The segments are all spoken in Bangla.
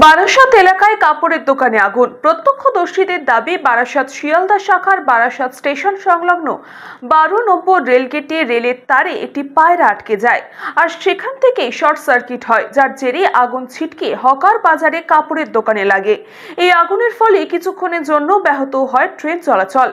বারাসাত এলাকায় কাপড়ের দোকানে আগুন। প্রত্যক্ষদর্শীদের দাবি, বারাসাত শিয়ালদা শাখার বারাসাত স্টেশন সংলগ্ন 12 নম্বর রেলগেটে রেলের তারে একটি পায়রা আটকে যায় আর সেখান থেকেই শর্ট সার্কিট হয়, যার জেরে আগুন ছিটকে হকার বাজারে কাপড়ের দোকানে লাগে। এই আগুনের ফলে কিছুক্ষণের জন্য ব্যাহত হয় ট্রেন চলাচল।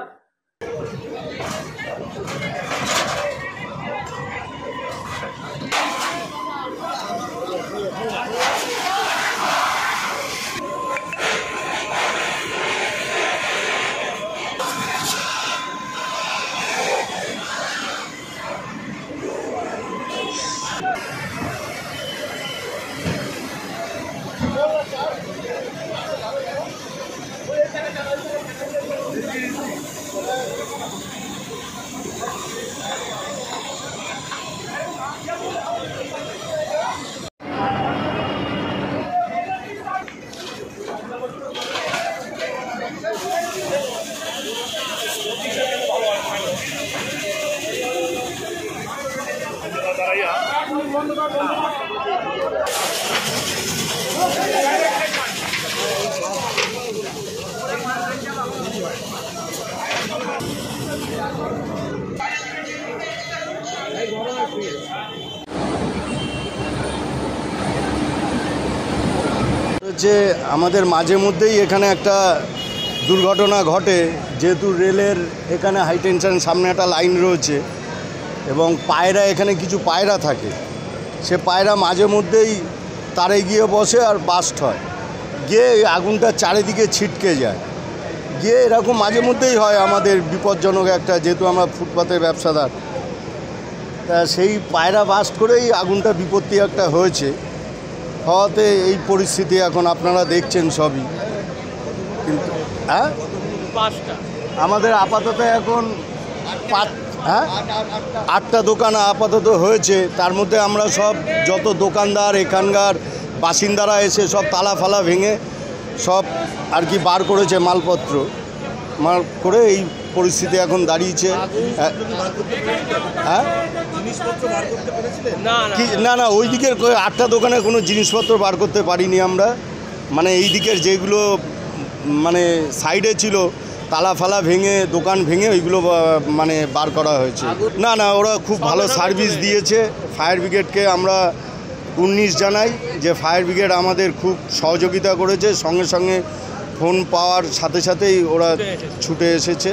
যে আমাদের মাঝে মধ্যেই এখানে একটা দুর্ঘটনা ঘটে, যেহেতু রেলের এখানে হাই টেনশন সামনে একটা লাইন রয়েছে এবং পায়রা, এখানে কিছু পায়রা থাকে, সে পায়রা মাঝে মধ্যেই তারে গিয়ে বসে আর বাস্ট হয়, গিয়ে আগুনটা চারিদিকে ছিটকে যায়, গিয়ে এরকম মাঝে মধ্যেই হয়। আমাদের বিপজ্জনক একটা, যেহেতু আমরা ফুটপাতের ব্যবসাদার, তা সেই পায়রা বাস্ট করেই আগুনটা বিপত্তি একটা হয়েছে। হওয়াতে এই পরিস্থিতি এখন আপনারা দেখছেন সবই। কিন্তু আমাদের আপাতত এখন 8টা দোকান আপাতত হয়েছে। তার মধ্যে আমরা সব যত দোকানদার, এখানকার বাসিন্দারা এসে সব তালা ফালা ভেঙে সব আর কি বার করেছে, মালপত্র করে এই পরিস্থিতি এখন দাঁড়িয়েছে। না, ওই দিকের 8টা দোকানে কোনো জিনিসপত্র বার করতে পারিনি আমরা। মানে এই দিকের যেগুলো মানে সাইডে ছিল, তালা ফালা ভেঙে, দোকান ভেঙে ওইগুলো মানে বার করা হয়েছে। না, ওরা খুব ভালো সার্ভিস দিয়েছে। ফায়ার ব্রিগেডকে আমরা 19 জানাই যে ফায়ার ব্রিগেড আমাদের খুব সহযোগিতা করেছে, সঙ্গে সঙ্গে ফোন পাওয়ার সাথে সাথেই ওরা ছুটে এসেছে।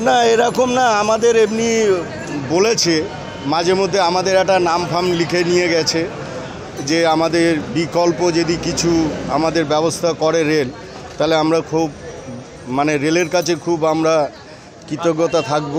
না, এরকম না, আমাদের এমনি বলেছে মাঝে মধ্যে, আমাদের একটা নাম ফাম লিখে নিয়ে গেছে যে আমাদের বিকল্প যদি কিছু আমাদের ব্যবস্থা করে রেল, তাহলে আমরা খুব রেলের কাছে খুব আমরা কৃতজ্ঞতা থাকব।